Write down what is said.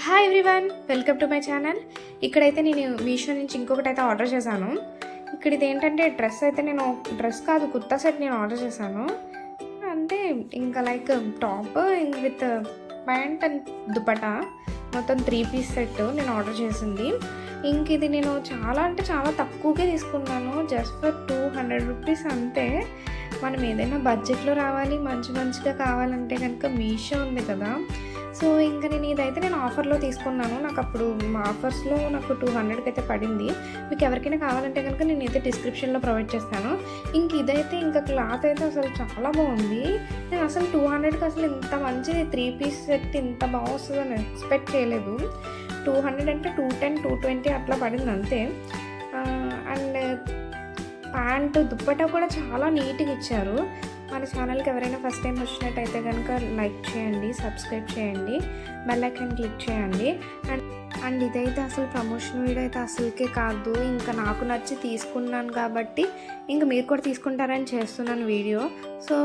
Hi everyone, welcome to my channel. ఇక్కడైతే నేను మీషో నుంచి ఇంకొకటి అయితే ఆర్డర్ చేశాను. ఇక్కడ ఇదేంటంటే డ్రెస్ కాదు, కుర్తా సెట్ నేను ఆర్డర్ చేశాను. అంటే ఇంకా like top with pant and dupatta మొత్తం 3 పీస్ సెట్ నేను ఆర్డర్ చేసింది. ఇంక ఇది నేను చాలా తక్కువకే తీసుకున్నాను. జస్ట్ ఫర్ 200 రూపీస్ అంతే. మనం ఏదైనా బడ్జెట్లో రావాలి, మంచిగా కావాలంటే కనుక మీషో ఉంది కదా. సో ఇంకా నేను ఆఫర్లో తీసుకున్నాను. నాకు అప్పుడు మా ఆఫర్స్లో నాకు 200కి అయితే పడింది. మీకు ఎవరికైనా కావాలంటే కనుక నేనైతే డిస్క్రిప్షన్లో ప్రొవైడ్ చేస్తాను. ఇంకా క్లాత్ అయితే అసలు చాలా బాగుంది. నేను అసలు 200కి అసలు ఇంత మంచిది 3 పీస్ సెట్ ఇంత బాగా వస్తుందని ఎక్స్పెక్ట్ చేయలేదు. 200 అంటే 210, 220 అట్లా పడింది అంతే. అండ్ ప్యాంటు దుప్పట్టా కూడా చాలా నీట్గా ఇచ్చారు. మన ఛానల్కి ఎవరైనా ఫస్ట్ టైం వచ్చినట్టయితే కనుక లైక్ చేయండి, సబ్స్క్రైబ్ చేయండి, బెల్ ఐకాన్ క్లిక్ చేయండి. అండ్ ఇదైతే అసలు ప్రమోషన్ వీడియో అయితే అసలుకే కాదు. ఇంకా నాకు నచ్చి తీసుకున్నాను కాబట్టి ఇంకా మీరు కూడా తీసుకుంటారని చేస్తున్నాను వీడియో. సో